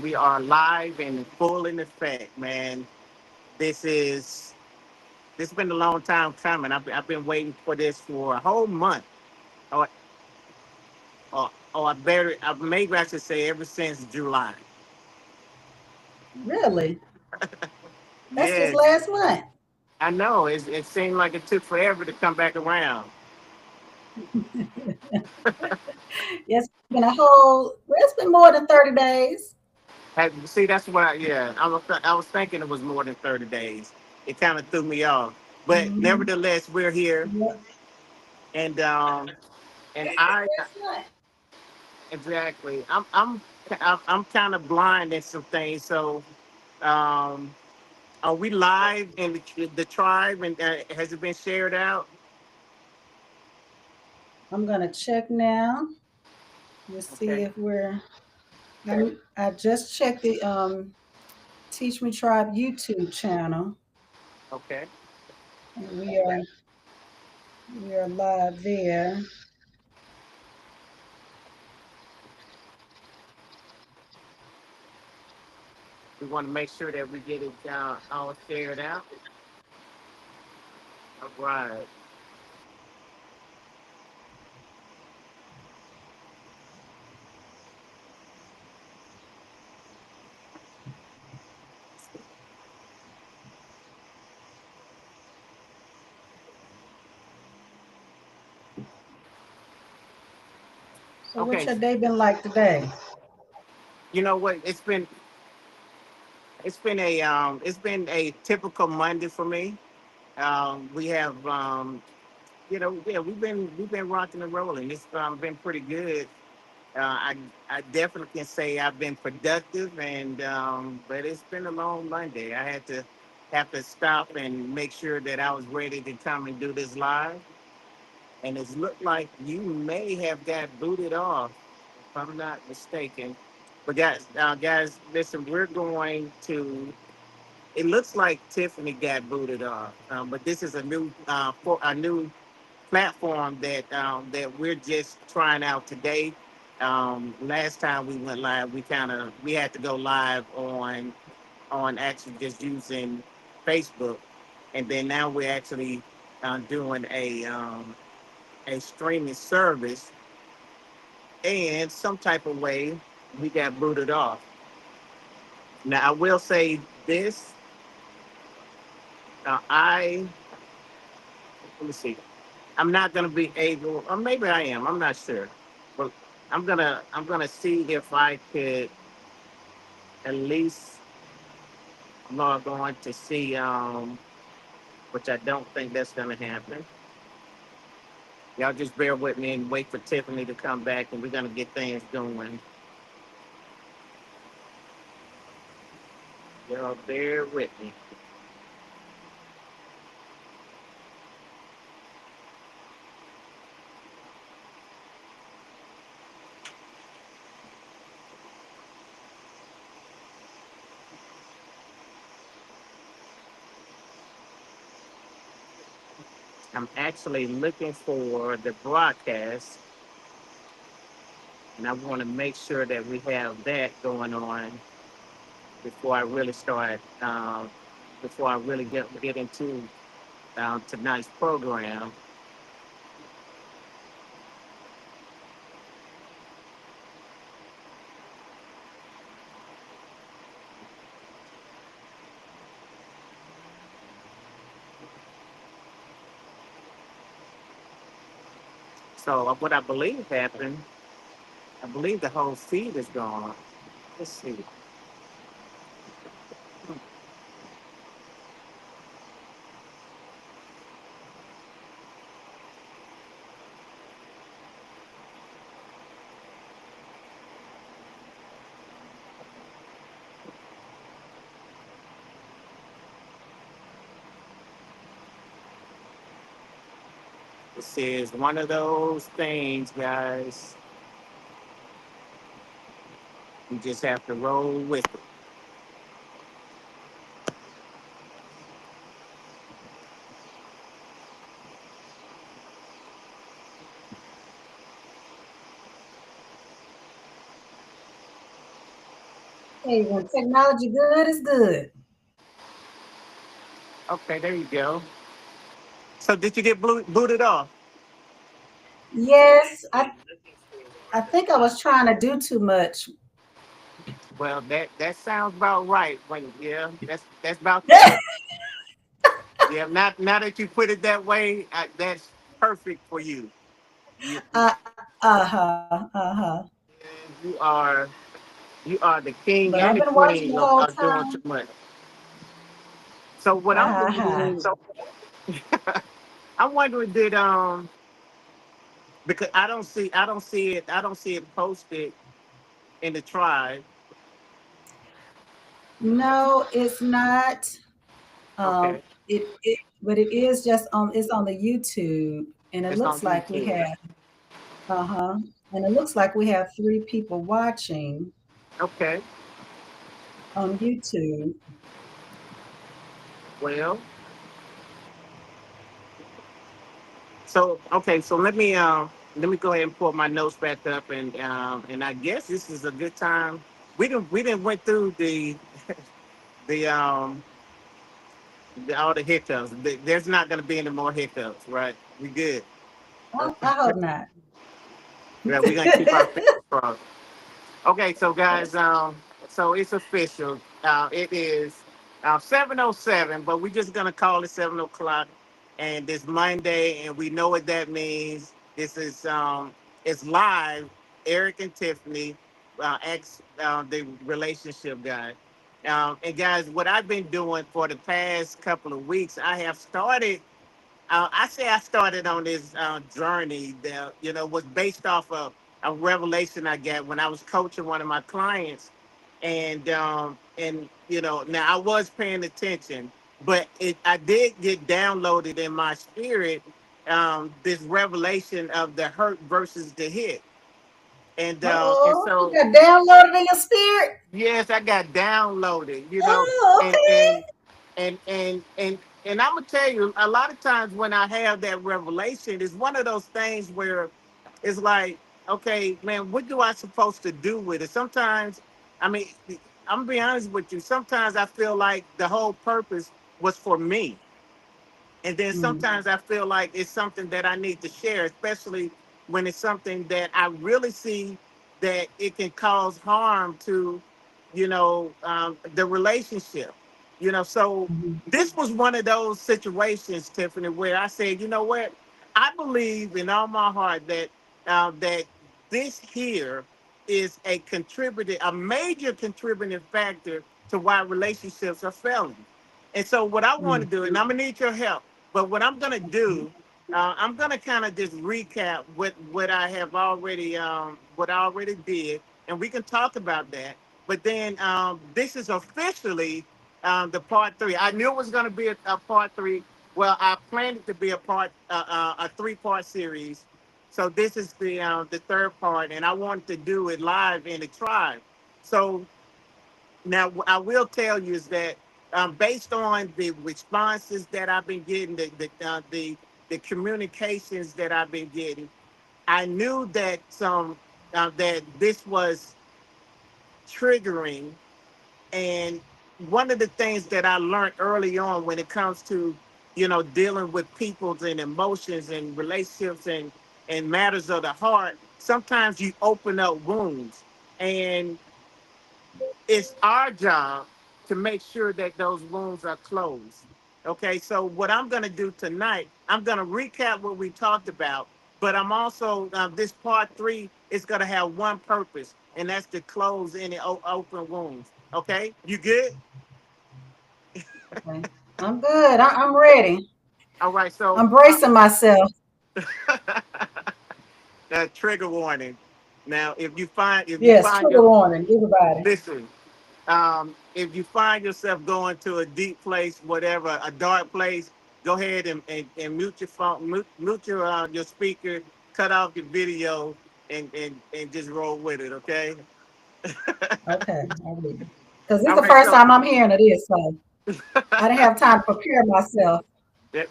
We are live and full in effect, man. This is this has been a long time coming. I've been waiting for this for a whole month, or or maybe I should say ever since July. Really? That's just Yes, last month. I know. It seemed like it took forever to come back around. Yes, it's been it's been more than 30 days. See, that's what I was thinking it was more than 30 days. It kind of threw me off, but Hmm. nevertheless, we're here, Yep. and and It's just I last month. exactly. I'm kind of blind in some things. So, um, are we live in the tribe? And has it been shared out? I'm gonna check now. Let's see Okay. if I just checked the Teach Me Tribe YouTube channel, Okay. and we are live there. We want to make sure that we get it all shared out. All right. So, what's Okay. your day been like today? You know what? It's been a typical Monday for me. We have yeah, we've been rocking and rolling. It's been pretty good. I definitely can say I've been productive, and but it's been a long Monday. I had to have to stop and make sure that I was ready to come and do this live. And it's looked like you may have got booted off, if I'm not mistaken. But guys, listen, we're going to. It looks like Tiffany got booted off, but this is a new platform that we're just trying out today. Last time we went live, we had to go live on actually just using Facebook, and then now we're actually doing a streaming service, and some type of way we got booted off. Now I will say this: I let me see. I'm not gonna be able, or maybe I am. I'm not sure, but I'm gonna see if I could at least log on to see, which I don't think that's gonna happen. Y'all just bear with me and wait for Tiffany to come back, and we're gonna get things going. Y'all bear with me. I'm actually looking for the broadcast, and I want to make sure that we have that going on before I really start. Before I really get into tonight's program. So what I believe happened, I believe the whole feed is gone. Let's see. This is one of those things, guys. You just have to roll with it. Hey, when technology good is good. Okay, there you go. So did you get booted off? Yes, I think I was trying to do too much. Well, that sounds about right. When yeah, that's about the truth. Yeah, now that you put it that way, that's perfect for you. You Uh-huh. you are you are the king But and I've the been watching queen the whole of doing too time. much. So what I'm Uh-huh. wondering, I'm wondering did because I don't see it posted in the tribe. No, it's not. Okay, But it is just on. It's on the YouTube, and it it's on looks like we YouTube. have. Uh-huh. And it looks like we have 3 people watching Okay, on YouTube. well, so okay, so let me go ahead and pull my notes back up and I guess this is a good time. We didn't went through the all the hiccups. There's not going to be any more hiccups, right? We good. Okay. I hope not. Yeah, we're gonna keep our fingers crossed. Okay, so guys, so it's official. It is 7:07, but we're just gonna call it 7 o'clock, and it's Monday, and we know what that means. This is it's live. Eric and Tiffany, the relationship guy. And guys, what I've been doing for the past couple of weeks, I have started I say I started on this journey that was based off of a revelation I got when I was coaching one of my clients, and now I was paying attention, but I did get downloaded in my spirit this revelation of the hurt versus the hit, and Uh-oh, you so got downloaded in your spirit. yes, I got downloaded, Oh, and okay. and and I'm gonna tell you, a lot of times when I have that revelation, it's one of those things where it's like, okay, man, what do I supposed to do with it? Sometimes, I mean, I'm gonna be honest with you. Sometimes I feel like the whole purpose was for me, and then Mm, sometimes I feel like it's something that I need to share, especially when it's something that I really see that it can cause harm to, the relationship. So mhm, this was one of those situations, Tiffany, where I said, you know what? I believe in all my heart that this here is a major contributing factor to why relationships are failing. And so, what I want mm, to do, and I'm gonna need your help, but what I'm gonna do, I'm gonna kind of just recap what I have already, what I already did, and we can talk about that. But then this is officially the part three. I knew it was gonna be a part three. Well, I planned it to be a 3-part series. So this is the third part, and I wanted to do it live in the tribe. So now, what I will tell you is that based on the responses that I've been getting, the communications that I've been getting, I knew that this was triggering. And one of the things that I learned early on when it comes to dealing with people's and emotions and relationships and matters of the heart, sometimes you open up wounds, and it's our job to make sure that those wounds are closed. Okay, so what I'm going to do tonight, I'm going to recap what we talked about, but I'm also, this part three is going to have one purpose, and that's to close any open wounds. Okay, you good? okay. I'm good. I'm ready. All right, so I'm bracing myself. that trigger warning. Now, if you Yes, find trigger your warning, everybody. listen, if you find yourself going to a deep place, whatever, a dark place, go ahead and mute your phone, mute your speaker, cut off your video, and just roll with it. Okay. Okay, I will. Because this is All the right. first So, time I'm hearing of this, so I didn't have time to prepare myself.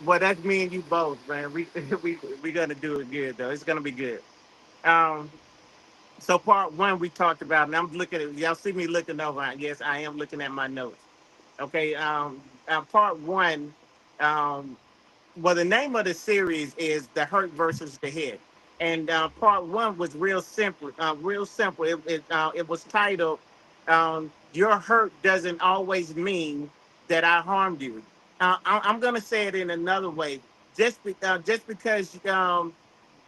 well, that's me and you both, man. We we gonna do it good though. It's gonna be good. Um, So part one we talked about, and I'm looking at y'all see me looking over. Yes, I am looking at my notes. Okay. Part one. Um, well, the name of the series is The Hurt versus the Hit, and part one was real simple. Real simple. It was titled "Your Hurt Doesn't Always Mean That I Harmed You." I'm gonna say it in another way.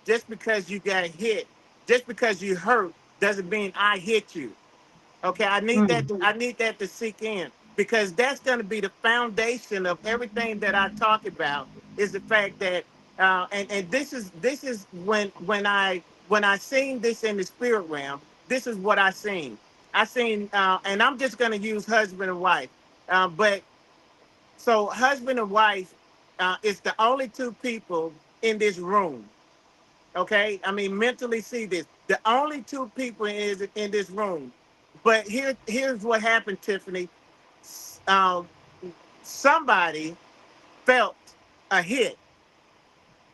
Just because you got hit, just because you hurt, doesn't mean I hit you. Okay, Mm. I need that to sink in because that's going to be the foundation of everything that I talk about. Is the fact that and this is when I seen this in the spirit realm. This is what I seen. I seen, and I'm just going to use husband and wife. But so husband and wife is the only two people in this room. Okay, I mean mentally see this. The only two people is in this room. But here's what happened, Tiffany. Um, Somebody felt a hit,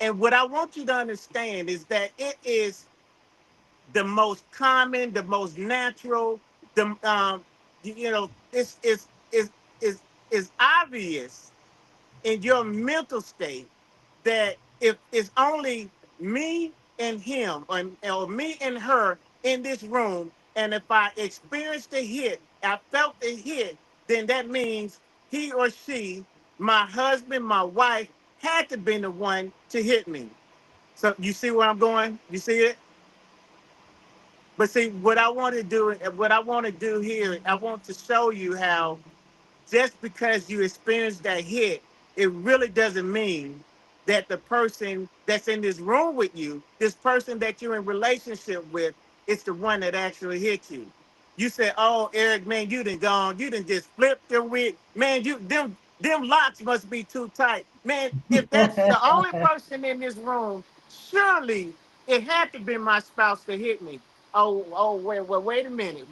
and what I want you to understand is that it is the most common, the most natural. The you know, is is obvious in your mental state that if it's only me and him or me and her in this room, and if I experienced a hit, I felt a hit, then that means he or she, my husband, my wife, had to be the one to hit me. So you see where I'm going? You see it? But see, what I want to do here, I want to show you how just because you experience that hit, it really doesn't mean that the person that's in this room with you, this person that you're in relationship with, is the one that actually hit you. You say, "Oh, Eric, man, you done gone, you done just flipped your wig, man. Them locks must be too tight, man. If that's the only person in this room, surely it had to be my spouse to hit me. Wait a minute,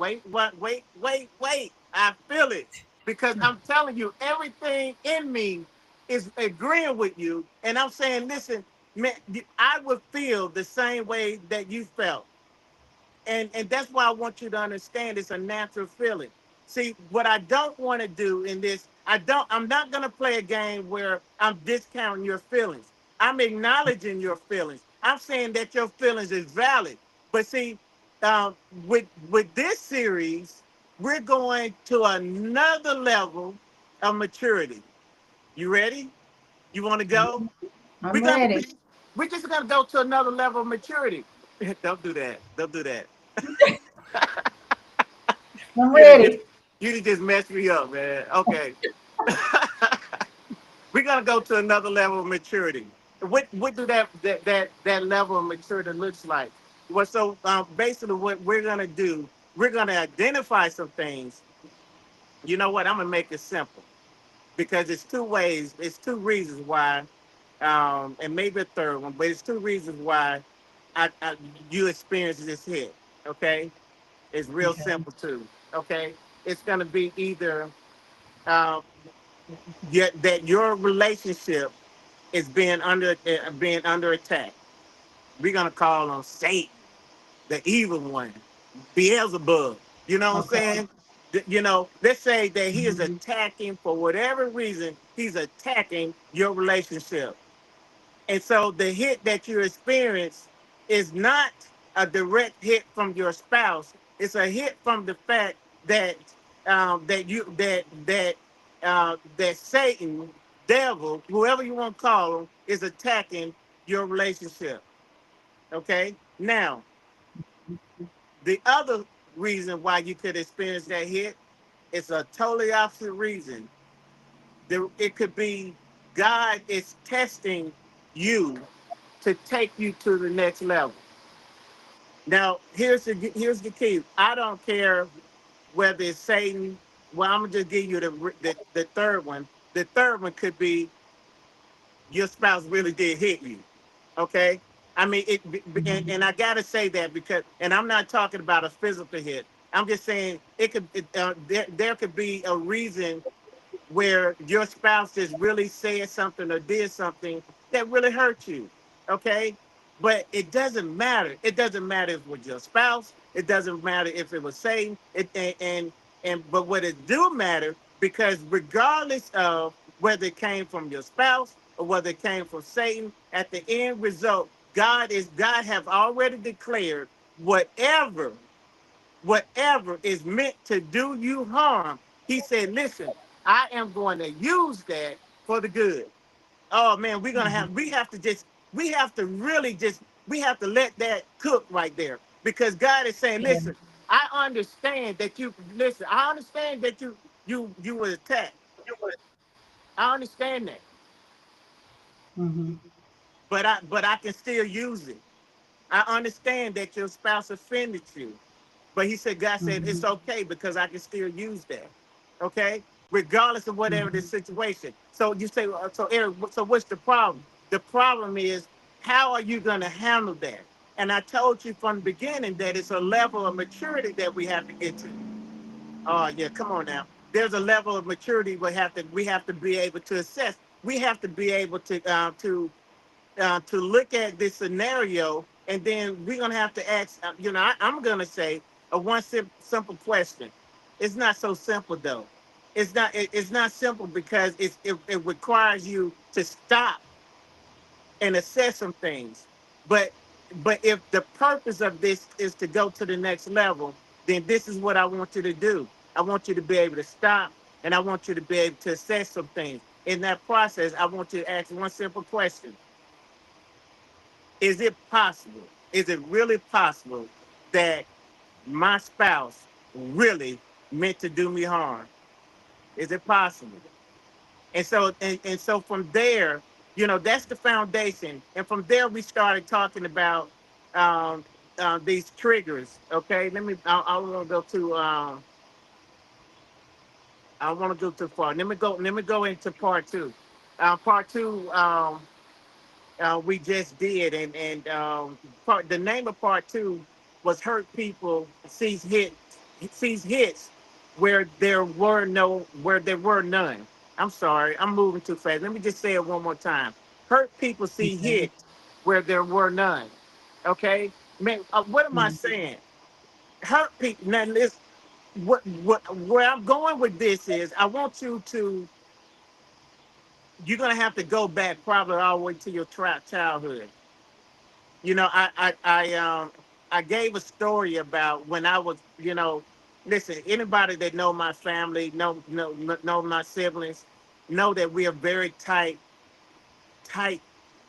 wait. I feel it because I'm telling you, everything in me is agreeing with you. And I'm saying, listen, man, I would feel the same way that you felt. And that's why I want you to understand it's a natural feeling. See, what I don't want to do in this, I'm not gonna play a game where I'm discounting your feelings. I'm acknowledging your feelings. I'm saying that your feelings is valid. But see, um, with this series, we're going to another level of maturity. You ready? You want to go? We're I'm gonna ready. we're just gonna go to another level of maturity. Don't do that. Don't do that. I'm You did just ready. mess me up, man. Okay. We're gonna go to another level of maturity. What do that level of maturity looks like? Well, so basically, what we're gonna do, we're gonna identify some things. You know what? I'm gonna make it simple because it's two ways. It's two reasons why, and maybe a third one, but it's two reasons why I you experience this hit. Okay, it's real Okay. simple too. Okay, it's gonna be either uh, yet that your relationship is being under attack. We're gonna call on Satan, the evil one, Beelzebub. You know what I'm Okay. saying? You know, let's say that he is Mhm. attacking for whatever reason. He's attacking your relationship. And so the hit that you experience is not a direct hit from your spouse. It's a hit from the fact that that Satan, devil, whoever you want to call him, is attacking your relationship. Okay. Now, the other reason why you could experience that hit is a totally opposite reason. It could be God is testing you to take you to the next level. Now, here's the key. I don't care whether it's Satan. Well, I'm gonna just give you the third one. The third one could be your spouse really did hit you. Okay. I mean, and I gotta say that because, and I'm not talking about a physical hit. I'm just saying there could be a reason where your spouse just really said something or did something that really hurt you. Okay. But it doesn't matter. It doesn't matter if it was your spouse. It doesn't matter if it was Satan. But what it do matter, because regardless of whether it came from your spouse or whether it came from Satan, at the end result, God have already declared whatever is meant to do you harm. He said, listen, I am going to use that for the good. Oh man, Mhm. we have to really just we have to let that cook right there, because God is saying, Yeah. listen, I understand that you listen, I understand that you were attacked. I understand that, Mhm. but I can still use it. I understand that your spouse offended you, but he said, God said it's Mhm. okay because I can still use that. Okay, regardless of whatever the Mhm. situation. So you say, so Eric, so what's the problem? The problem is, how are you going to handle that? And I told you from the beginning that it's a level of maturity that we have to get to. Oh yeah, come on now. There's a level of maturity we have to be able to assess. We have to be able to look at this scenario, and then we're gonna have to ask. I'm gonna say a simple question. It's not so simple though. It's not simple because it requires you to stop and assess some things. But if the purpose of this is to go to the next level, then this is what I want you to do. I want you to be able to stop, and I want you to be able to assess some things. In that process, I want you to ask one simple question: is it possible? Is it really possible that my spouse really meant to do me harm? Is it possible? And so from there, that's the foundation. And from there, we started talking about um, these triggers. Okay, I want to go to. I want to go too far. Let me go. Let me go into part two. Part two. We just did, and the name of part two was "Hurt People Sees Hits Where there were none." I'm sorry, I'm moving too fast. Let me just say it one more time. Hurt people see Okay. hits where there were none. Okay, man, what am I Mhm. saying? Hurt people. Now, listen. Where I'm going with this is, I want you to. You're gonna have to go back probably all the way to your childhood. I gave a story about when I was, listen, anybody that know my family, know my siblings, know that we are very tight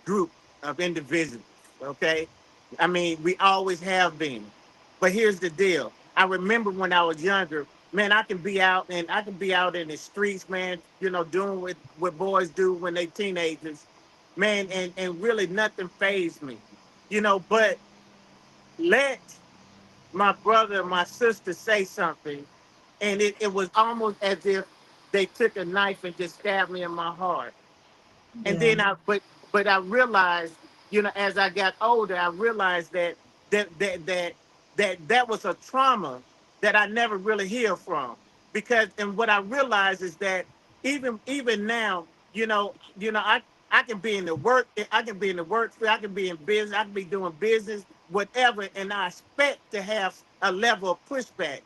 group of individuals. Okay, I mean, we always have been. But here's the deal: I remember when I was younger, man, I can be out in the streets, man, doing what boys do when they teenagers, man, and really nothing phased me, but let my brother and my sister say something, and it was almost as if they took a knife and just stabbed me in my heart. And Yeah. then but I realized, as I got older, I realized that that that that was a trauma that I never really healed from. Because, and what I realized is that even now, I can be in the work, I can be in the work field, I can be in business, I can be doing business, whatever, and I expect to have a level of pushback.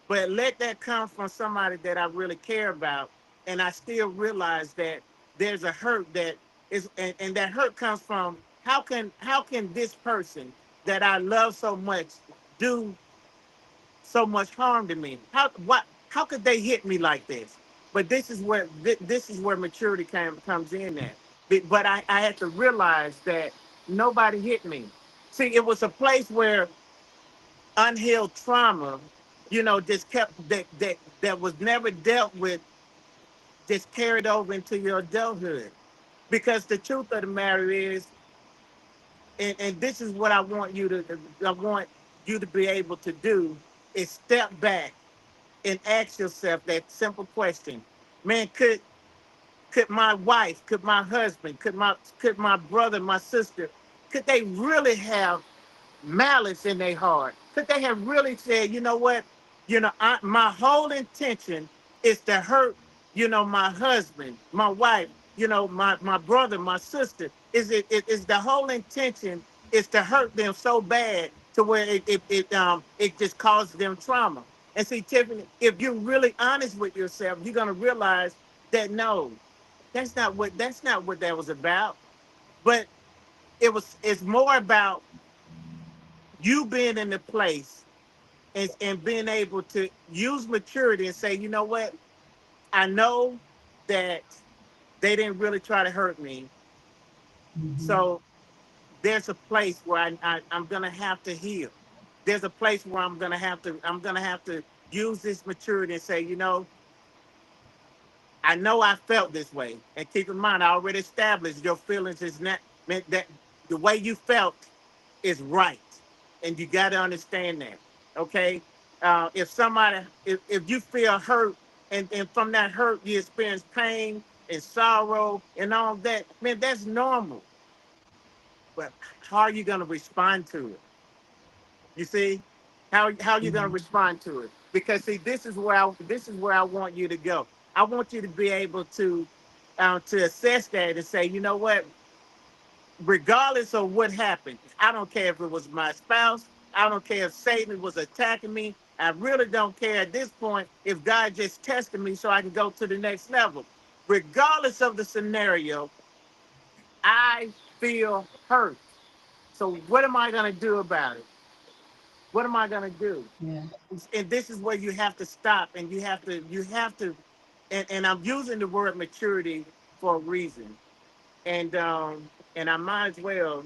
But let that come from somebody that I really care about, and I still realize that there's a hurt that and that hurt comes from, how can this person that I love so much do so much harm to me? How could they hit me like this? But this is where maturity comes in at. But I had to realize that nobody hit me. See, it was a place where unhealed trauma, just kept that was never dealt with, just carried over into your adulthood. Because the truth of the matter is, and this is what I want you to be able to do, is step back and ask yourself that simple question. Man, could my wife, could my husband, could my brother, my sister, could they really have malice in their heart? Could they have really said, you know what? My whole intention is to hurt, my husband, my wife, my brother, my sister. Is the whole intention is to hurt them so bad to where it just causes them trauma. And see, Tiffany, if you're really honest with yourself, you're gonna realize that no, that's not what that was about. But it's more about you being in the place and being able to use maturity and say, you know what, I know that they didn't really try to hurt me. Mm-hmm. So there's a place where I'm gonna have to heal. There's a place where I'm gonna have to use this maturity and say, you know, I know I felt this way. And keep in mind, I already established your feelings is not meant that the way you felt is right. And you gotta understand that. Okay. If you feel hurt and from that hurt you experience pain and sorrow and all that, man, that's normal. But how are you gonna respond to it? You see, how you gonna Mm-hmm. respond to it? Because see, this is where I want you to go. I want you to be able to assess that and say, you know what, regardless of what happened, I don't care if it was my spouse. I don't care if Satan was attacking me. I really don't care at this point if God just tested me so I can go to the next level. Regardless of the scenario, I feel hurt. So what am I gonna do about it? What am I gonna do? Yeah. And this is where you have to stop and you have to and I'm using the word maturity for a reason. And I might as well.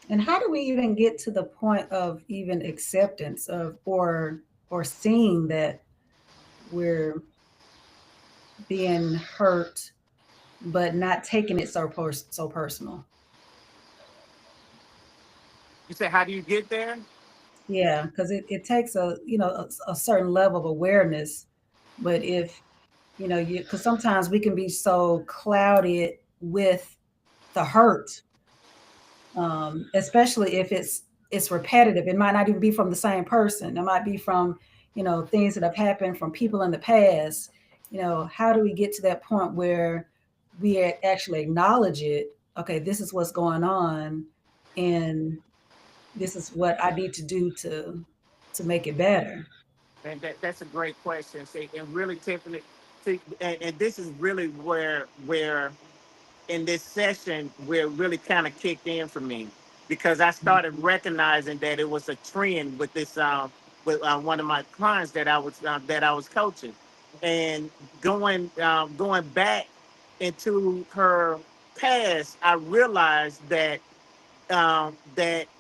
And how do we even get to the point of even acceptance of or seeing that we're being hurt, but not taking it so personal? You say, how do you get there? Yeah, because it takes a a certain level of awareness. But if you because sometimes we can be so clouded with the hurt, especially if it's repetitive. It might not even be from the same person. It might be from things that have happened from people in the past. How do we get to that point where we actually acknowledge it? Okay, this is what's going on, and this is what I need to do to make it better. And that's a great question. See, and really, Tiffany, see, and this is really where in this session where it really kind of kicked in for me because I started recognizing that it was a trend with this with one of my clients that I was coaching, and going back into her past, I realized that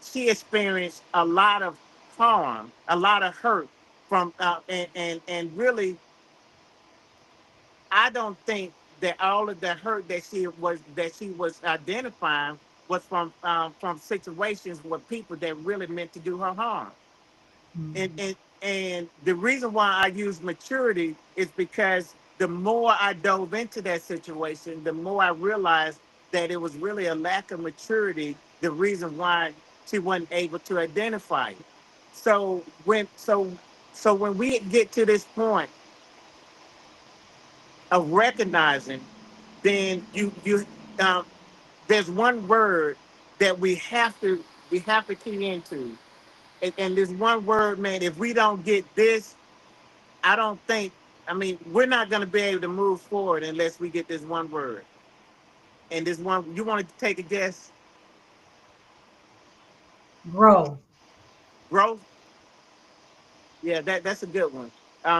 she experienced a lot of harm, a lot of hurt from and really, I don't think that all of the hurt that she was identifying was from situations with people that really meant to do her harm. And Mhm. and and the reason why I use maturity is because the more I dove into that situation, the more I realized that it was really a lack of maturity. The reason why she wasn't able to identify it. So when we get to this point of recognizing, then um, there's one word that we have to key into, and this one word, man. If we don't get this, I don't think. I mean, we're not going to be able to move forward unless we get this one word. And this one, you want to take a guess? Grow. Growth. Yeah, that's a good one.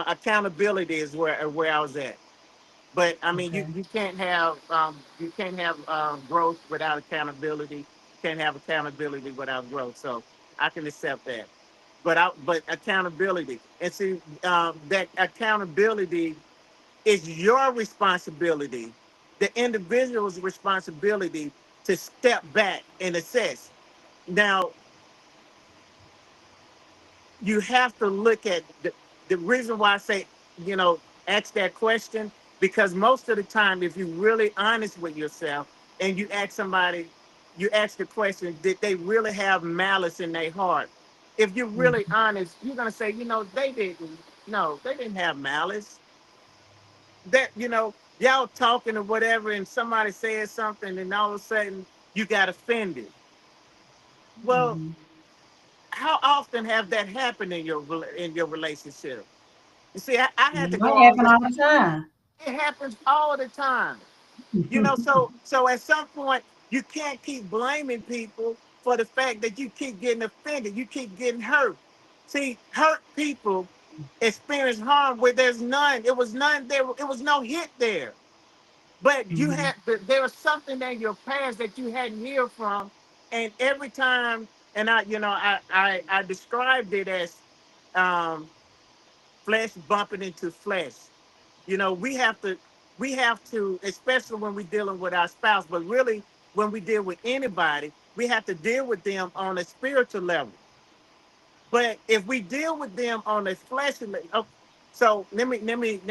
Accountability is where I was at. But I mean, you, Okay. you can't have growth without accountability. You can't have accountability without growth. So I can accept that. But accountability, and see, that accountability is your responsibility, the individual's responsibility to step back and assess. Now, you have to look at the reason why I say, you know, ask that question, because most of the time, if you're really honest with yourself and you ask somebody, you ask the question, did they really have malice in their heart? If you're really Mhm. honest, you're gonna say, they didn't. No, they didn't have malice. That y'all talking or whatever, and somebody says something, and all of a sudden you got offended. Well, Mm-hmm. how often have that happened in your relationship? You see, I had It to go might all happen this. all the time. It happens all the time. So at some point you can't keep blaming people for the fact that you keep getting offended, you keep getting hurt. See, hurt people experience harm where there's none. It was none there. It was no hit there. But Mhm. there was something in your past that you hadn't healed from, and every time, and I described it as um, flesh bumping into flesh. We have to, especially when we're dealing with our spouse, but really when we deal with anybody, we have to deal with them on a spiritual level. But if we deal with them on a fleshly level, so let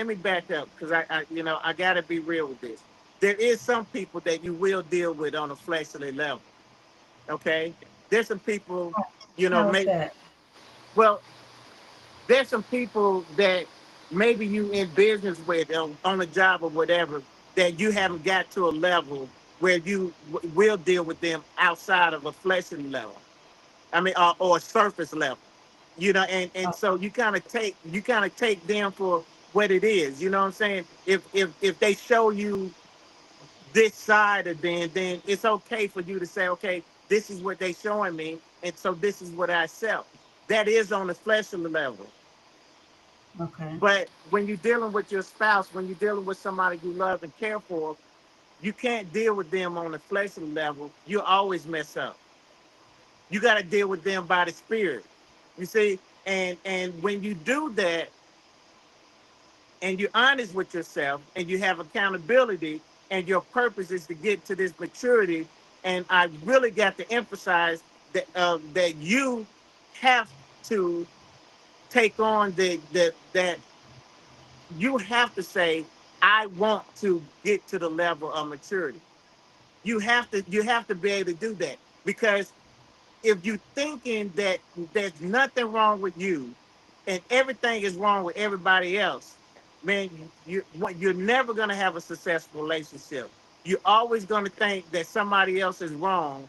me back up, because I gotta be real with this. There is some people that you will deal with on a fleshly level. Okay, there's some people, How is maybe, that? well, there's some people that maybe you in business with, on a job or whatever, that you haven't got to a level where you will deal with them outside of a fleshly level. I mean, or a surface level. And Oh, so you kind of take them for what it is. You know what I'm saying? If they show you this side of them, then it's okay for you to say, okay, this is what they showing me, and so this is what I sell. That is on the fleshly level. okay. But when you're dealing with your spouse, when you're dealing with somebody you love and care for, you can't deal with them on the fleshly level. You always mess up. You got to deal with them by the spirit. You see, and when you do that, and you're honest with yourself, and you have accountability, and your purpose is to get to this maturity, and I really got to emphasize that you have to take on that you have to say, I want to get to the level of maturity. You have to be able to do that, because if you thinking that there's nothing wrong with you and everything is wrong with everybody else, man, you're never gonna have a successful relationship. You're always gonna think that somebody else is wrong,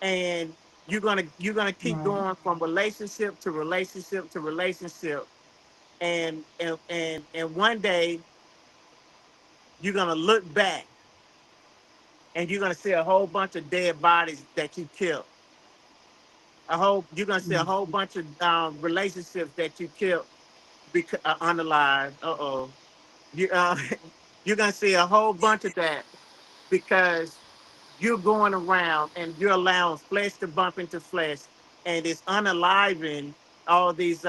and you're gonna keep Right. going from relationship to relationship to relationship, and one day you're gonna look back and you're gonna see a whole bunch of dead bodies that you killed. You're gonna see a Mhm. whole bunch of relationships that you killed because unalive. You you're gonna see a whole bunch of that because you're going around and you're allowing flesh to bump into flesh, and it's unaliving all these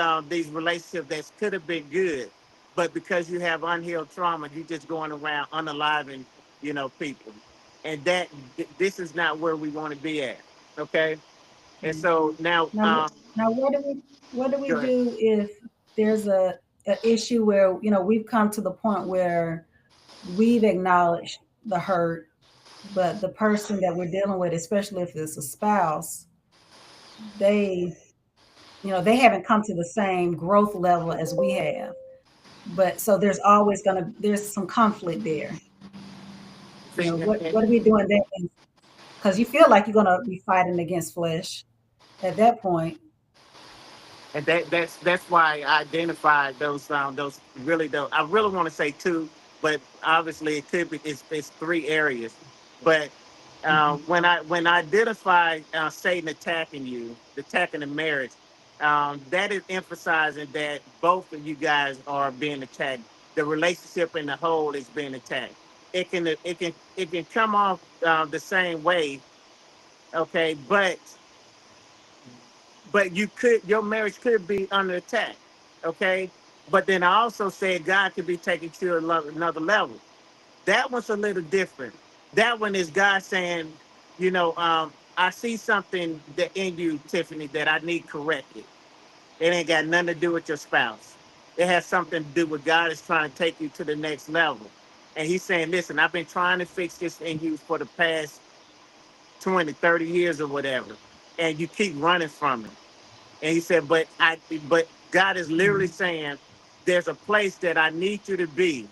relationships that could have been good, but because you have unhealed trauma, you're just going around unaliving, people, and this is not where we want to be at. Okay, and Mm. so now, Now, now, what do we go ahead. do if there's a issue where we've come to the point where we've acknowledged the hurt, but the person that we're dealing with, especially if it's a spouse, they they haven't come to the same growth level as we have. But so there's some conflict there. See, What are we doing then? Because you feel like you're gonna be fighting against flesh at that point. and that's why I identified those really those. I really want to say two, but obviously it could be it's three areas. But Mhm. when I identify Satan attacking you, attacking the marriage, that is emphasizing that both of you guys are being attacked. The relationship in the whole is being attacked. It can come off the same way, okay, but your marriage could be under attack, okay. But then I also said God could be taking to another level. That one's a little different. That one is God saying, I see something that in you, Tiffany, that I need corrected. It ain't got nothing to do with your spouse. It has something to do with God is trying to take you to the next level. And he's saying, listen, I've been trying to fix this in you for the past 20, 30 years or whatever, and you keep running from it. And he said, but God is literally Mhm. saying, there's a place that I need you to be,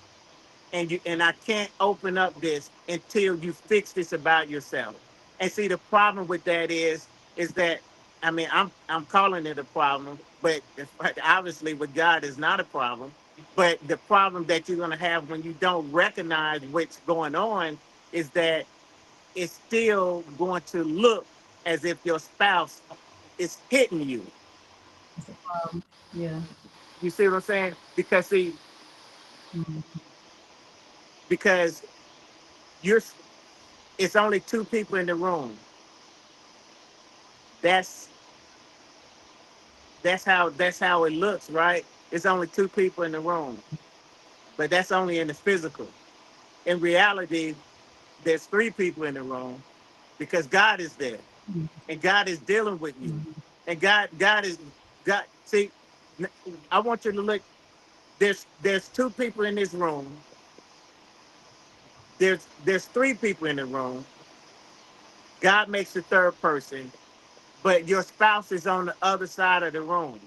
and I can't open up this until you fix this about yourself. And see, the problem with that is is that, I mean, I'm calling it a problem, but obviously with God is not a problem. But the problem that you're gonna have when you don't recognize what's going on is that it's still going to look as if your spouse is hitting you. That's a problem. Yeah. You see what I'm saying? Because see, Mhm. because you're it's only two people in the room. That's that's how it looks, right? It's only two people in the room, but that's only in the physical. In reality, there's three people in the room because God is there Mhm. and God is dealing with you. Mhm. And God is God. See, I want you to look. There's two people in this room. There's three people in the room. God makes the third person, but your spouse is on the other side of the room.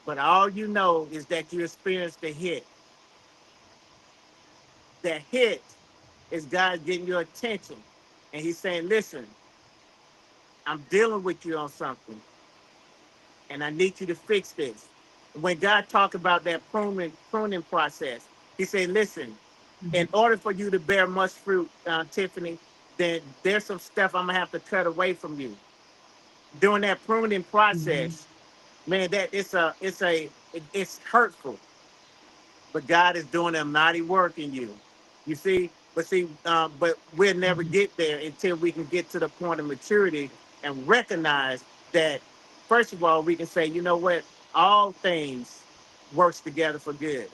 But all you know is that you experienced the hit. That hit is God getting your attention, and He's saying, "Listen, I'm dealing with you on something, and I need you to fix this." When God talked about that pruning process, He said, "Listen, in Mhm. order for you to bear much fruit, Tiffany, then there's some stuff I'm gonna have to cut away from you." During that pruning Mhm. process, man, that it's hurtful, but God is doing a mighty work in you. You see, but we'll never Mhm. get there until we can get to the point of maturity and recognize that. First of all, we can say, you know what, all things works together for good.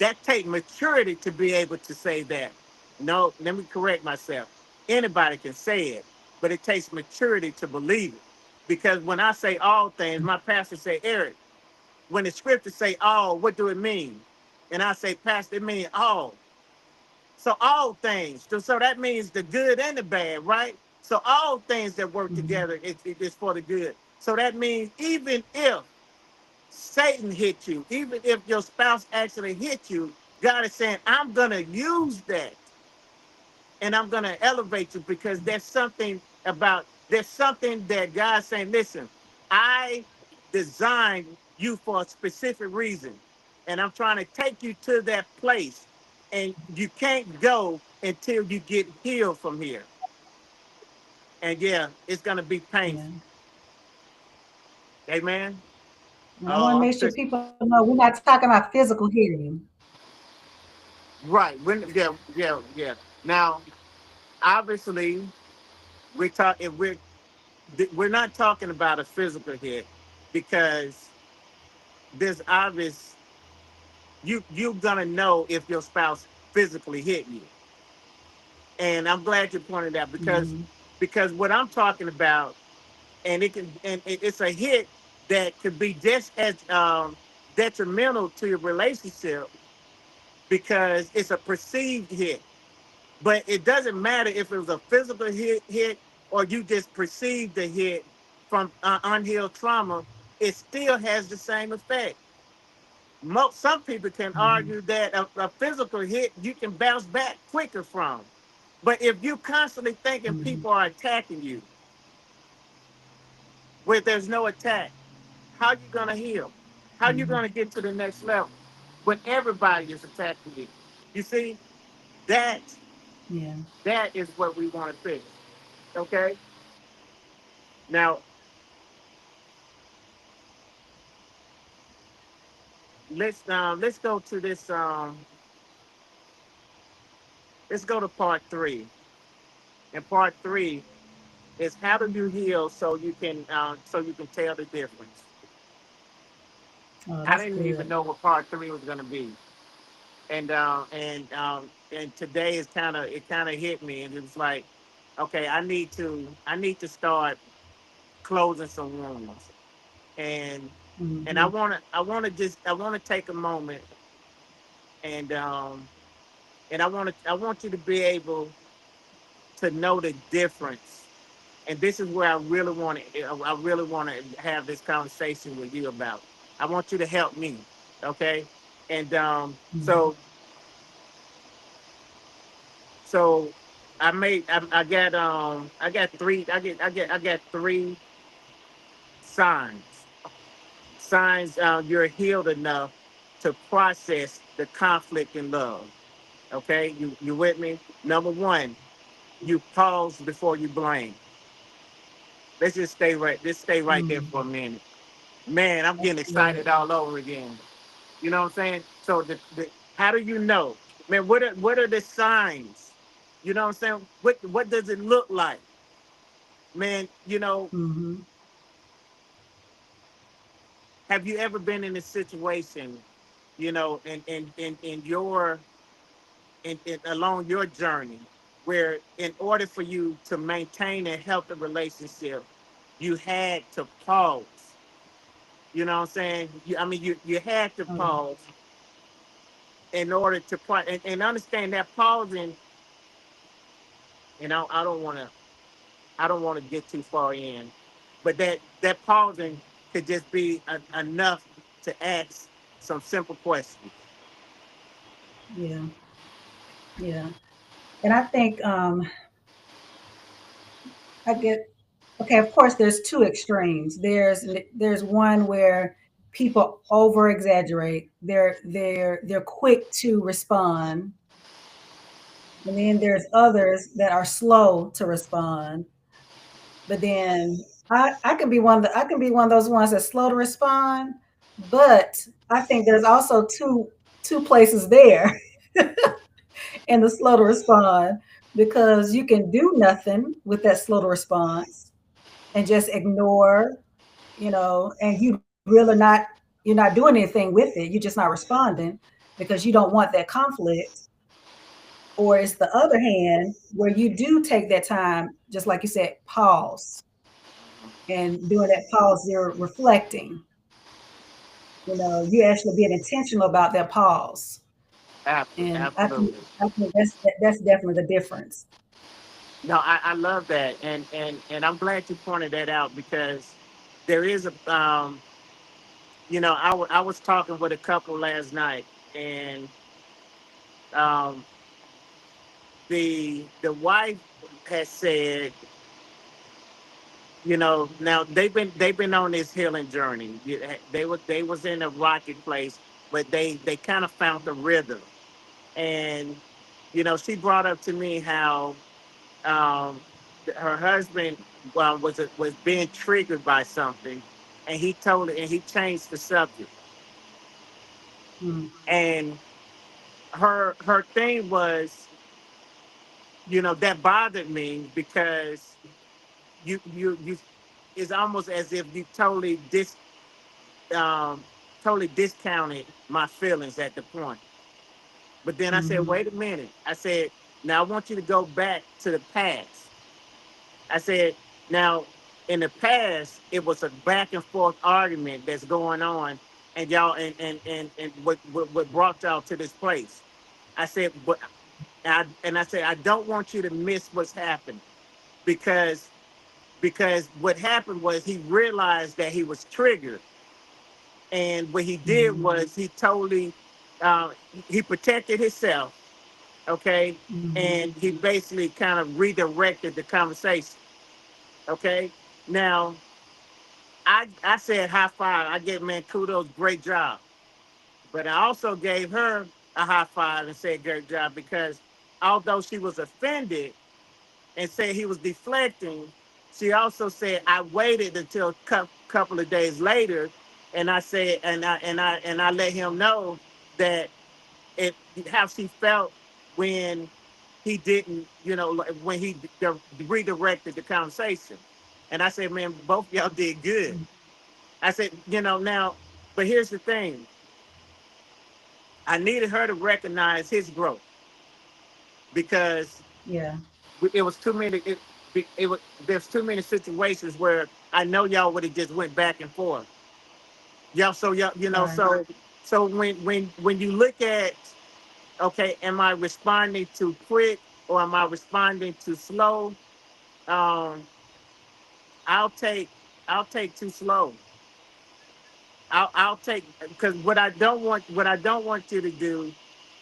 That take maturity to be able to say that. No, let me correct myself. Anybody can say it, but it takes maturity to believe it. Because when I say all things, my pastor say, Eric, when the scriptures say all, what do it mean? And I say, Pastor, it means all. So all things. So that means the good and the bad, right? So all things that work Mhm. together is for the good. So that means even if Satan hit you, even if your spouse actually hit you, God is saying, I'm going to use that and I'm going to elevate you because there's something that God's saying, listen, I designed you for a specific reason. And I'm trying to take you to that place. And you can't go until you get healed from here. And yeah, it's going to be Yeah. painful. Amen. And I want to make sure So, people know we're not talking about physical healing. right. Yeah. Now, obviously, if we're not talking about a physical hit because there's obvious you're gonna know if your spouse physically hit you. And I'm glad you pointed out Mhm. because what I'm talking about, and it's a hit that could be just as detrimental to your relationship because it's a perceived hit. But it doesn't matter if it was a physical hit or you just perceived the hit from unhealed trauma. It still has the same effect. Some people can Mhm. argue that a physical hit you can bounce back quicker from. But if you constantly thinking Mhm. people are attacking you where there's no attack, how you gonna heal? How you Mhm. gonna get to the next level when everybody is attacking you? You see, that Yeah. that is what we want to fix. Okay. Now let's go to this. Let's go to part three. And part three is how do you heal so you can tell the difference. Oh, I that's didn't even good. know what part three was going to be, and today is kind of hit me, and it was like, okay, I need to start closing some rooms, and and I Mhm. want to I want to just I want to take a moment, and I want you to be able to know the difference. And this is where I really want to have this conversation with you about. I want you to help me, okay? And Mhm. so I got three. I got three signs. Signs you're healed enough to process the conflict in love. Okay, you with me? Number one, you pause before you blame. Let's just stay right. Let's stay right there Mm, for a minute. Man, I'm getting excited absolutely. all over again. You know what I'm saying? So how do you know? Man, what are the signs? You know what I'm saying? What does it look like? Man, Mm-hmm. have you ever been in a situation, in your in along your journey where in order for you to maintain a healthy relationship, you had to pause. You know what I'm saying? I mean, you had to Oh, yeah. pause in order to and understand that pausing. I don't want to get too far in, but that pausing could just be enough to ask some simple questions. Yeah. Yeah. And I think I get okay, of course there's two extremes. There's one where people over exaggerate. They're quick to respond. And then there's others that are slow to respond. But then I can be I can be one of those ones that's slow to respond. But I think there's also two places there in the slow to respond, because you can do nothing with that slow to response and just ignore, and you really you're not doing anything with it. You're just not responding because you don't want that conflict. Or it's the other hand where you do take that time, just like you said, pause. And during that pause, you're reflecting. You actually being intentional about that pause. And Absolutely. I think that's definitely the difference. No, I love that, and I'm glad you pointed that out because there is a I was talking with a couple last night, and um, the wife has said, now they've been on this healing journey. They was in a rocky place, but they kind of found the rhythm, and she brought up to me how um, her husband was being triggered by something, and he told her, and he changed the subject. Mm, And her thing was, that bothered me because you it's almost as if you um, totally discounted my feelings at the point. But then I said, mm-hmm, wait a minute. I said, now I want you to go back to the past. I said, now in the past, it was a back and forth argument that's going on, and y'all, and what brought y'all to this place. I said, I said, I don't want you to miss what's happened because what happened was he realized that he was triggered, and what he did mm-hmm, was he totally he protected himself, okay, mm-hmm, and he basically kind of redirected the conversation, okay. Now I said high five. I gave man kudos, great job. But I also gave her a high five and said great job because although she was offended and said he was deflecting, she also said I waited until a couple of days later, and I said and I let him know that it how she felt when he didn't, like, when he redirected the conversation. And I said, man, both y'all did good. I said, now, but here's the thing. I needed her to recognize his growth because yeah, it was too many. It was there's too many situations where I know y'all would have just went back and forth. Y'all, so y'all, right. so when you look at, okay, am I responding too quick or am I responding too slow? Um, I'll take I'll take too slow. I'll take because what I don't want you to do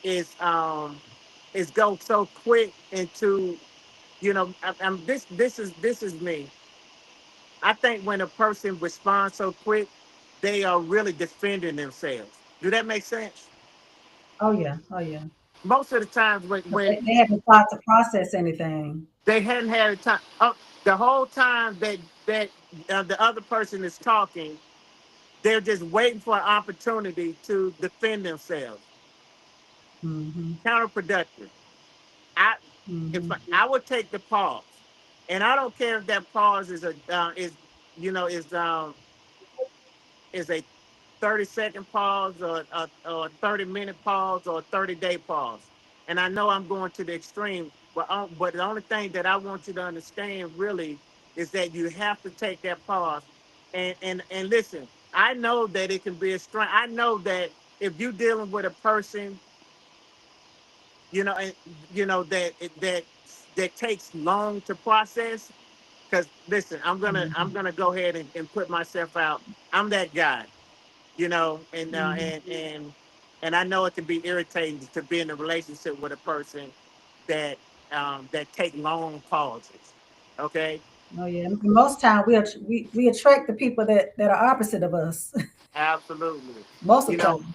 is is go so quick into I'm this is me. I think when a person responds so quick, they are really defending themselves. Do that make sense? Oh yeah. Oh yeah. Most of the times But when they haven't thought to process anything. they hadn't had a time, the whole time that the other person is talking, they're just waiting for an opportunity to defend themselves. Mm-hmm. Counterproductive. I if Mm-hmm. I would take the pause, and I don't care if that pause is a is a 30-second pause or a 30-minute pause or a 30-day pause. And I know I'm going to the extreme, but the only thing that I want you to understand really is that you have to take that pause and listen. I know that it can be a strength. I know that if you're dealing with a person, and that takes long to process. Because listen, I'm Mm-hmm. gonna go ahead and put myself out. I'm that guy, and Mm-hmm. and I know it can be irritating to be in a relationship with a person that that take long pauses. Okay, Oh yeah. And most time we attract the people that are opposite of us. absolutely. Most You of the know, time.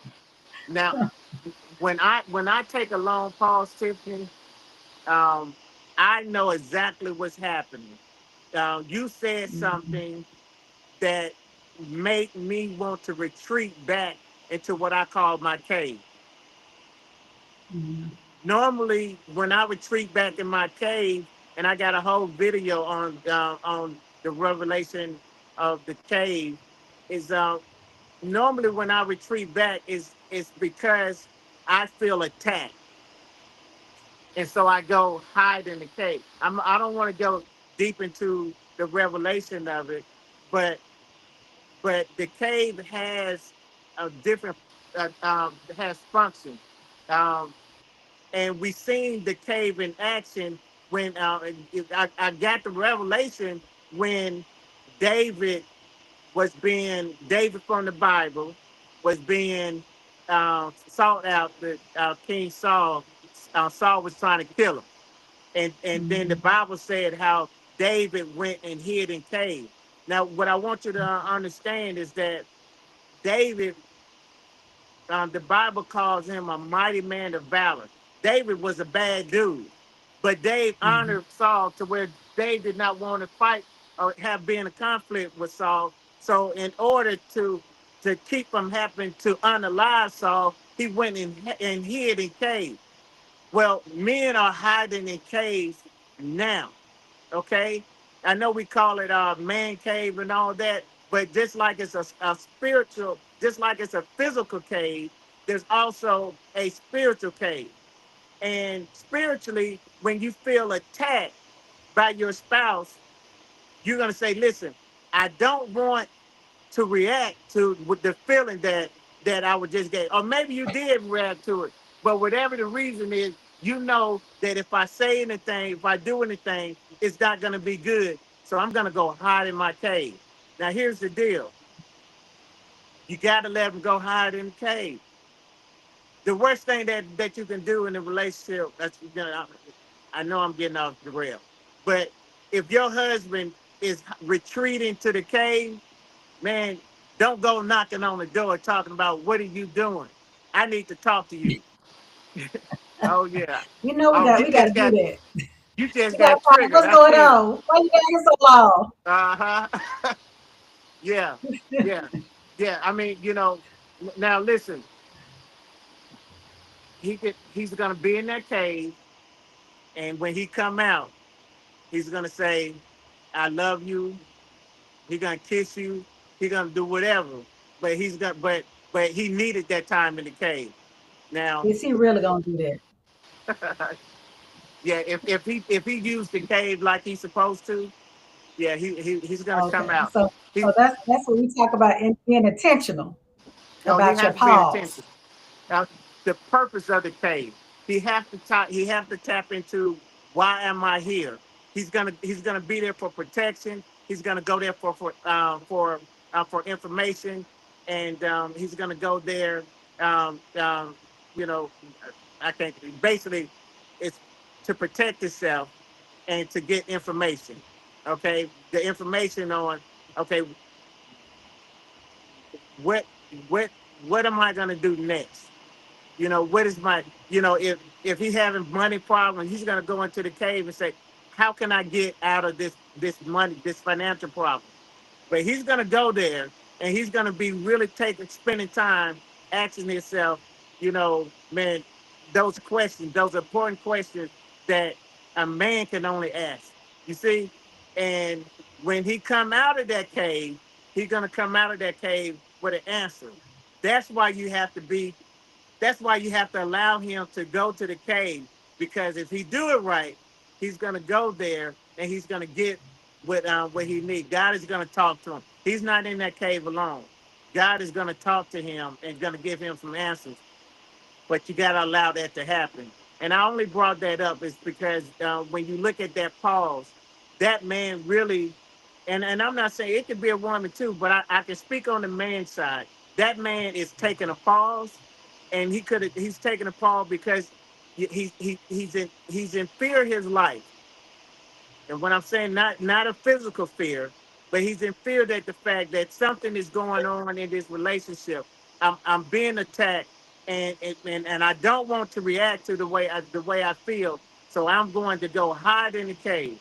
now when I take a long pause, Tiffany, um, I know exactly what's happening. You said Mm-hmm. something that made me want to retreat back into what I call my cave. Mm-hmm. Normally when I retreat back in my cave, and I got a whole video on the revelation of the cave, is normally when I retreat back is because I feel attacked, and so I go hide in the cave. I don't want to go deep into the revelation of it, but the cave has a different has function. Um, and we seen the cave in action when I got the revelation when David David from the Bible was being sought out. The King Saul was trying to kill him, and then the Mm-hmm. Bible said how David went and hid in cave. Now, what I want you to understand is that David, the Bible calls him a mighty man of valor. David was a bad dude, but Dave Mm-hmm. honored Saul to where Dave did not want to fight or have been in conflict with Saul. So, in order to keep from having to unalive Saul, he went and hid in caves. Well, men are hiding in caves now. Okay, I know we call it man cave and all that, but just like it's a spiritual, just like it's a physical cave, there's also a spiritual cave. And spiritually, when you feel attacked by your spouse, you're gonna say, "Listen, I don't want to react to with the feeling that I would just get, or maybe you did react to it, but whatever the reason is, you know that if I say anything, if I do anything, it's not going to be good. So I'm going to go hide in my cave. Now here's the deal: you got to let them go hide in the cave. The worst thing that you can do in a relationship, I know I'm getting off the rail, but if your husband is retreating to the cave, man, don't go knocking on the door talking about what are you doing. I need to talk to you. Oh yeah. You know Oh, we got to do that. you just We got to got find triggered. what's I going see it. on. Why you got here so long? Uh-huh. Yeah. Yeah. Yeah. I mean, now listen, he's gonna be in that cave, and when he come out, he's gonna say, I love you. He's gonna kiss you. He's gonna do whatever. But he needed that time in the cave. Now, Is he really gonna do that? yeah, if he used the cave like he's supposed to, yeah, he's gonna come Okay. out. So He so that's what we talk about in being intentional he about your has to be pause. intentional. Now, the purpose of the cave, he have to tap into why am I here? He's gonna be there for protection. He's gonna go there for information, and he's gonna go there. You know, I think basically it's to protect himself, and to get information. Okay, the information on, okay, what what what am I gonna do next? What is my, if he's having money problems, he's gonna go into the cave and say, how can I get out of this financial problem? But he's gonna go there, and he's gonna be really taking spending time asking himself, man, those questions, those important questions that a man can only ask. You see, and when he come out of that cave, he's gonna come out of that cave with an answer. That's why you have to be that's why you have to allow him to go to the cave, because if he do it right, he's gonna go there and he's gonna get what he needs. God is gonna talk to him. He's not in that cave alone. God is gonna talk to him and gonna give him some answers. But you gotta allow that to happen. And I only brought that up is because when you look at that pause, that man really, and I'm not saying it could be a woman too, but I can speak on the man's side. That man is taking a pause, and he's taking a pause because he's in fear of his life. And when I'm saying not a physical fear, but he's in fear that the fact that something is going on in this relationship. I'm being attacked, and I don't want to react to the way I feel. So I'm going to go hide in the cave,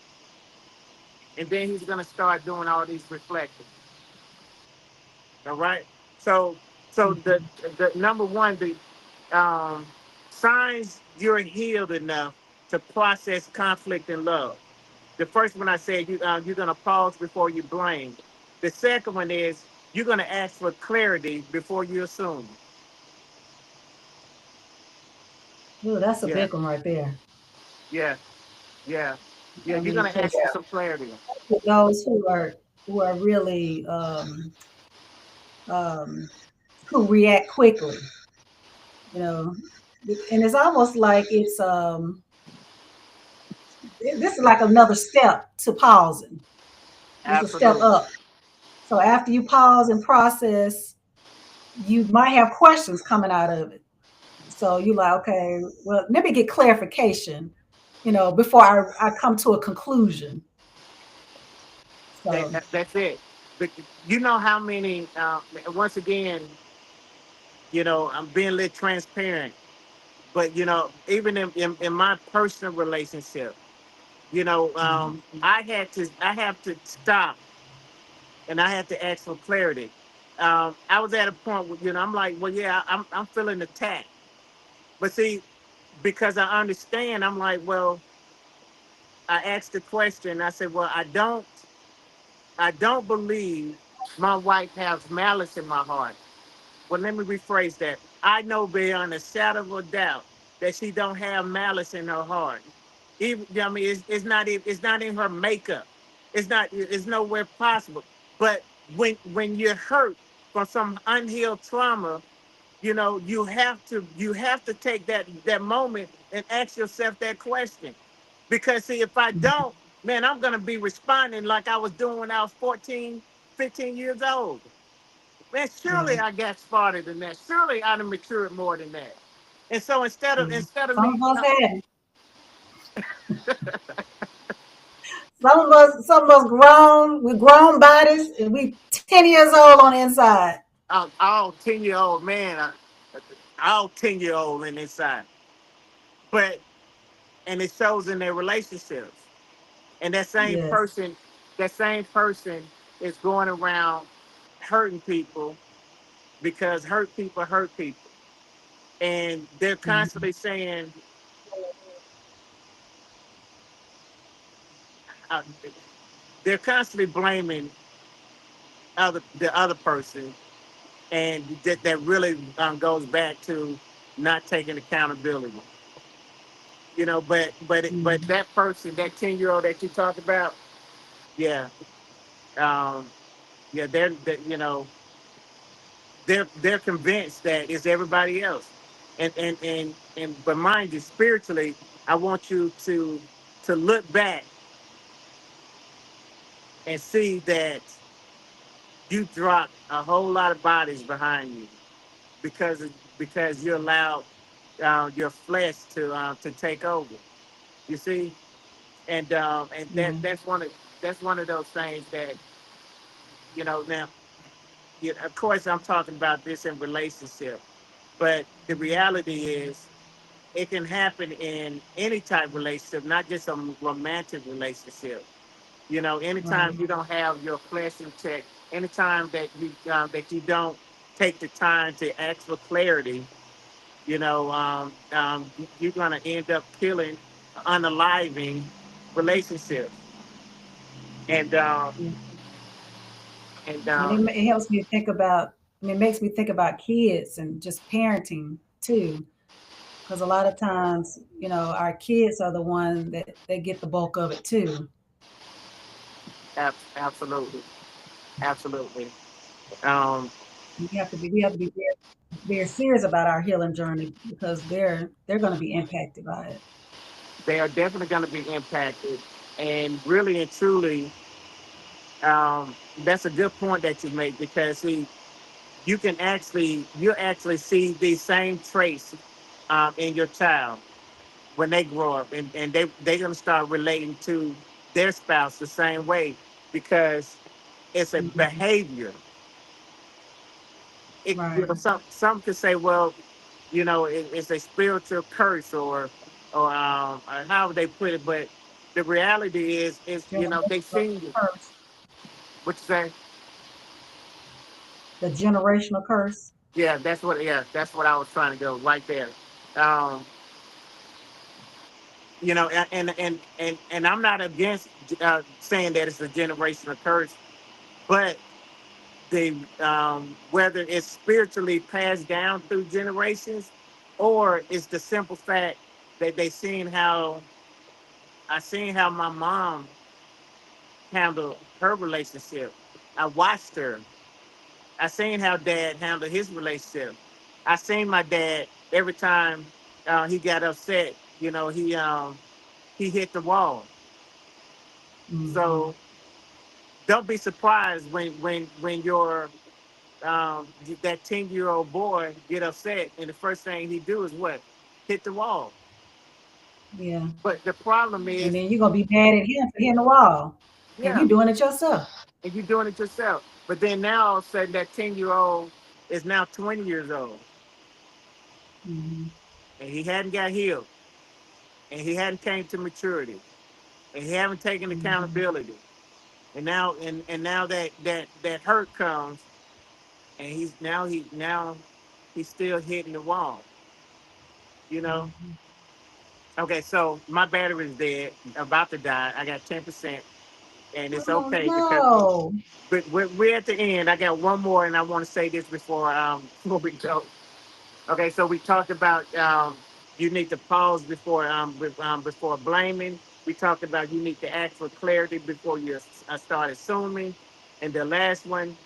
and then he's going to start doing all these reflections. All right. So so the number one, the um, signs you're healed enough to process conflict and love. The first one I said, you're gonna pause before you blame. The second one is you're gonna ask for clarity before you assume. Ooh, that's a Yeah, big one right there. yeah, yeah, yeah. I You're mean, gonna because ask for some clarity. those who are really um, who react quickly, you know, and it's almost like this is like another step to pausing. It's a step Absolutely. up. So after you pause and process, you might have questions coming out of it. So you like, okay, well, let me get clarification, before I come to a conclusion. So That's it. But you know how many? Once again, I'm being a little transparent. But even in my personal relationship, mhm. I have to stop, and I had to ask for clarity. I was at a point where I'm like, well, yeah, I'm feeling attacked, but see, because I understand, I'm like, well, I asked the question. I said, well, I don't believe my wife has malice in my heart. Well, let me rephrase that. I know beyond a shadow of a doubt that she don't have malice in her heart. Even, I mean, it's not in her makeup. It's nowhere possible. But when you're hurt from some unhealed trauma, you have to take that moment and ask yourself that question. Because see, if I don't, man, I'm gonna be responding like I was doing when I was 14, 15 years old. Man, Yeah, surely I got smarter than that. Surely I'd have matured more than that. And so instead of yeah. instead of Some me, of us had some of us grown with grown bodies, and we 10 years old on the inside. all 10-year-old man, all 10-year-old in inside, but and it shows in their relationships. And Yes. that same person is going around hurting people because hurt people, and they're Mhm. constantly saying, uh, they're constantly blaming the other person, and that really goes back to not taking accountability. But Mhm. that person, that 10-year-old that you talked about, yeah, um, yeah, they're convinced that it's everybody else, but mind you, spiritually, I want you to look back and see that you dropped a whole lot of bodies behind you because you allowed your flesh to take over. You see, And Yeah. that's one of those things that now. Yeah, of course, I'm talking about this in relationship, but the reality is it can happen in any type of relationship, not just a romantic relationship. Anytime Right. you don't have your flesh in check, anytime that you don't take the time to ask for clarity, you're gonna end up killing, unaliving relationships. And Yeah. and And it helps me think about, I mean, it makes me think about kids and just parenting too. Because a lot of times, our kids are the one that they get the bulk of it too. absolutely, absolutely. Um, We have to be very serious about our healing journey because they're going to be impacted by it. they are definitely going to be impacted, and really and truly, that's a good point that you make, because see, you actually see these same traits in your child when they grow up, and they're going to start relating to their spouse the same way, because it's a Mhm. behavior. Right. Some could say, well, it's a spiritual curse, or however they put it, but the reality is they Generational seen you. curse. What you say? The generational curse. Yeah, that's what I was trying to go right there. Um, and I'm not against saying that it's a generational curse, but the whether it's spiritually passed down through generations, or it's the simple fact that I seen how my mom handled her relationship. I watched her. I seen how dad handled his relationship. I seen my dad every time he got upset. He hit the wall. Hmm. So don't be surprised when your that 10-year-old boy get upset, and the first thing he do is what? Hit the wall. Yeah. But the problem And is, then you're gonna be mad at him for hitting the wall, and yeah, you doing it yourself. and you're doing it yourself. But then now all of a sudden that 10-year-old is now 20 years old, Hmm. and he hadn't got healed, and he hadn't came to maturity, and he haven't taken Hmm. accountability. And now that hurt comes, and he's still hitting the wall. You know. Hmm. Okay, so my battery is dead, about to die. I got 10%, and it's Oh okay because no. but we're at the end. I got one more, and I want to say this before before we go. Okay, so we talked about you need to pause before blaming. We talked about you need to ask for clarity before you start assuming, and the last one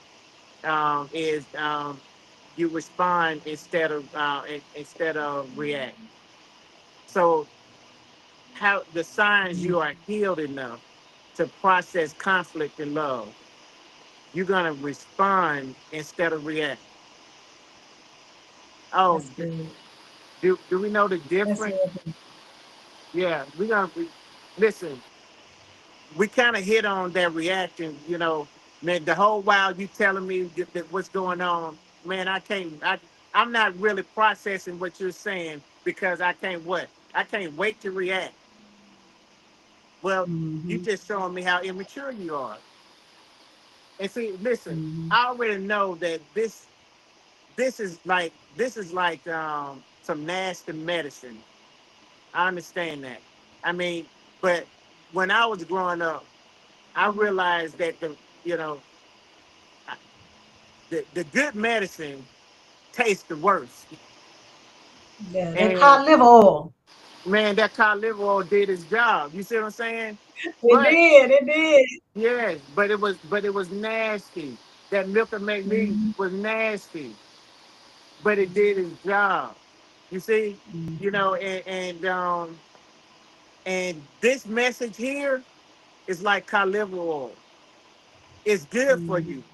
is you respond instead of react. So how the signs you are healed enough to process conflict in love. You're gonna respond instead of react. Oh, That's good. do we know the That's difference? real good. Yeah, listen. We kind of hit on that reaction. Man. The whole while you telling me what's going on, man, I can't. I'm not really processing what you're saying because I can't what? I can't wait to react. Well, you Hmm. just showing me how immature you are. And see, listen, Hmm. I already know that this is like some nasty medicine. I understand that. I mean, but when I was growing up, I realized that you know the good medicine tastes the worst. Yeah, that And cod liver oil. man, that cod liver oil did its job. You see what I'm saying? It But did. It did. yes, but it was nasty. That milk and make me Hmm. was nasty, but it did its job. You see, you Hmm. know, and this message here is like cod oil. It's good for Hmm. you.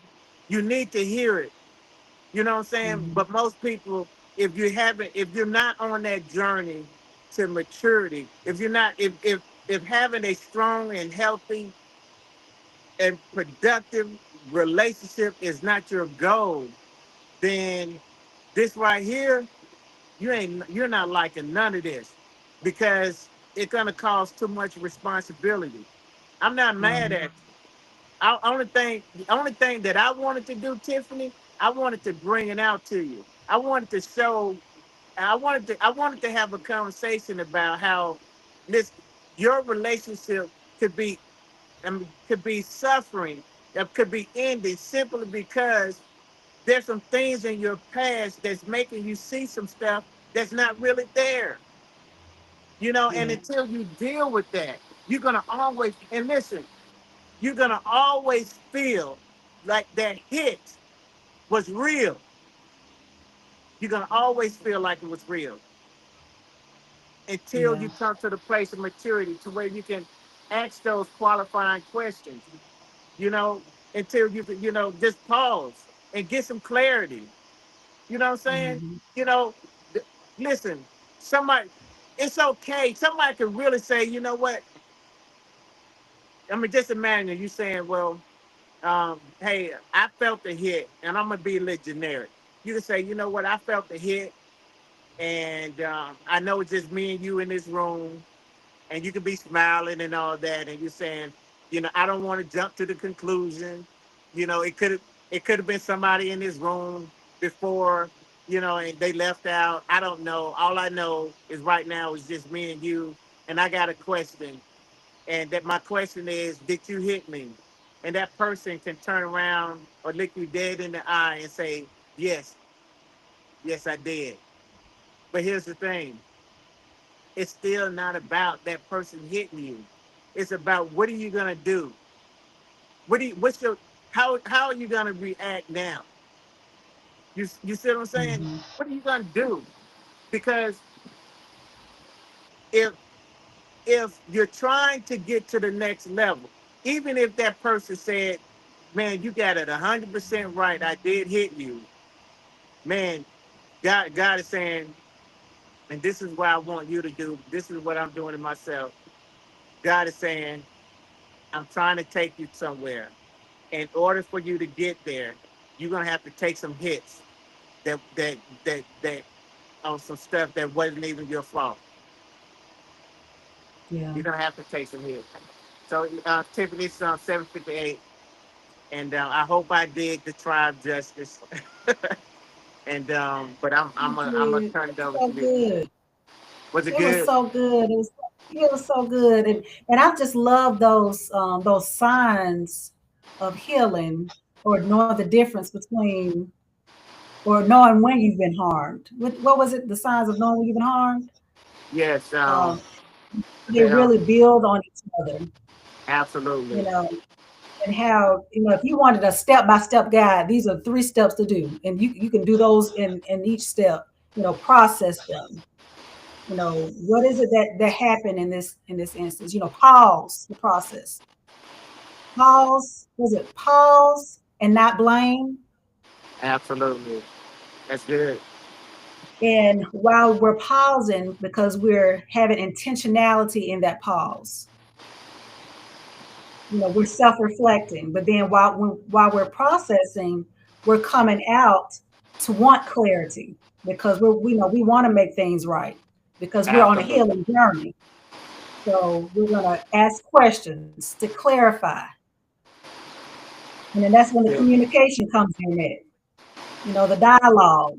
You need to hear it. You know what I'm saying? Hmm. But most people, if you're not on that journey to maturity, if you're not, if if having a strong and healthy and productive relationship is not your goal, then this right here, you're not liking none of this because it's gonna cause too much responsibility. I'm not mad Right. at you. The only thing that I wanted to do, Tiffany, I wanted to bring it out to you. I wanted to show. I wanted to have a conversation about how this your relationship could be could be suffering, that could be ending simply because there's some things in your past that's making you see some stuff that's not really there. And Yeah. until you deal with that, you're gonna always and listen, you're gonna always feel like that hit was real. You're gonna always feel like it was real until Yeah. you come to the place of maturity to where you can ask those qualifying questions. You know, until you can, just pause and get some clarity. You know what I'm saying? Mm-hmm. You know, listen, somebody, it's okay. Somebody could really say, you know what? I mean, just imagine you saying, well, hey, I felt the hit, and I'm gonna be a little generic. You can say, you know what? I felt the hit, and I know it's just me and you in this room, and you could be smiling and all that, and you're saying, I don't want to jump to the conclusion. It could have been somebody in this room before, and they left out. I don't know. All I know is right now is just me and you, and I got a question, and that my question is, did you hit me? And that person can turn around or look you dead in the eye and say, yes, yes, I did. But here's the thing, it's still not about that person hitting you. It's about what are you gonna do? What's your how are you gonna react now? You see what I'm saying? Mm-hmm. What are you gonna do? Because if if you're trying to get to the next level, even if that person said, "Man, you got it 100% right. I did hit you." Man, God is saying, and this is what I want you to do. This is what I'm doing to myself. God is saying, I'm trying to take you somewhere. In order for you to get there, you're gonna have to take some hits that on some stuff that wasn't even your fault. Yeah. You're gonna have to take some hits. So Tiffany's 7:58, and I hope I did the tribe justice. And but I'm gonna Good. turn it over So to you. good. Was it It was good? so good. It was so good. And I just love those signs of healing or knowing the difference between or knowing when you've been harmed. What was it? The signs of knowing when you've been harmed? Yes. Um, they The, really build on each other, you absolutely, know, and how, if you wanted a step-by-step guide, these are 3 steps to do. And you can do those in each step, process them. What is it that happened in this instance? Pause the process. Pause. Was it pause and not blame? absolutely. That's good. And while we're pausing, because we're having intentionality in that pause, we're self-reflecting. But then while we're processing, we're coming out to want clarity because we want to make things right because we're on a Absolutely. healing journey. So we're going to ask questions to clarify. And then that's when the Yeah. communication comes in it, the dialogue.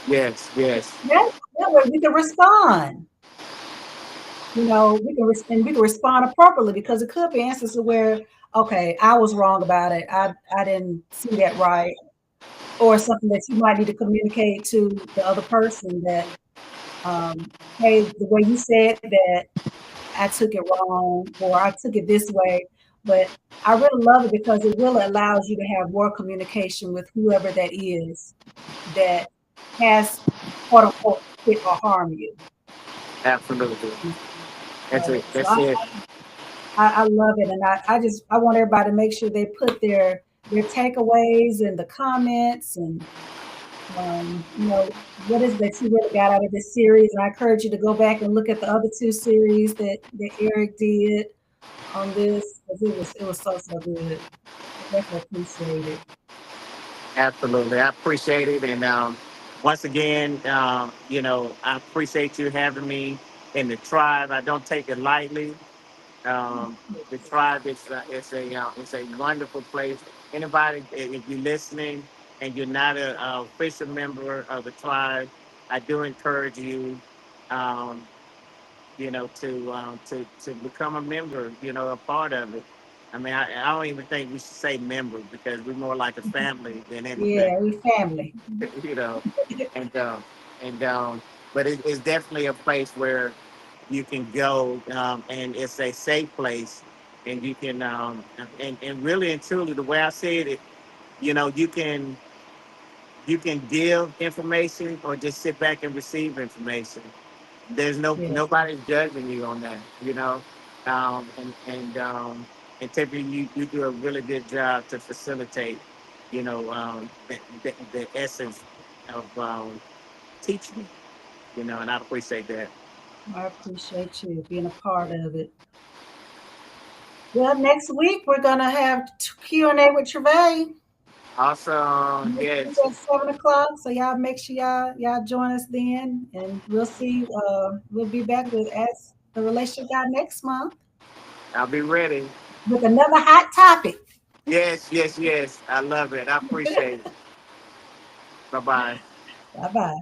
Yes. Yes. That way we can respond. We can respond appropriately because it could be instances where, okay, I was wrong about it. I didn't see that right. Or something that you might need to communicate to the other person that, hey, the way you said that, I took it wrong or I took it this way. But I really love it because it really allows you to have more communication with whoever that is that has quote unquote hit or harm you. Absolutely. That's So, it. so That's it. I love it, and I want everybody to make sure they put their takeaways in the comments, and What is that you really got out of this series? And I encourage you to go back and look at the other two series that Eric did on this, because it was so good. I definitely appreciate it. Absolutely, I appreciate it, and once again, I appreciate you having me in the tribe. I don't take it lightly. The tribe is a wonderful place. Anybody, if you're listening and you're not a official member of the tribe, I do encourage you. Um, to become a member, a part of it. I mean, I don't even think we should say member because we're more like a family than anything, Yeah, we family. you know. And and but it's definitely a place where you can go, and it's a safe place, and you can, and really and truly, the way I said it, you can give information or just sit back and receive information. There's Yeah, nobody's judging you on that, and typically you do a really good job to facilitate, the essence of teaching, and I appreciate that. I appreciate you being a part of it. Well, next week we're gonna have Q&A with Trevay. Awesome. Next week Yes, at 7 o'clock. So y'all make sure y'all join us then, and we'll see. We'll be back with Ask the Relationship Guy next month I'll be ready. with another hot topic. Yes, yes, yes. I love it. I appreciate it. Bye bye. Bye bye.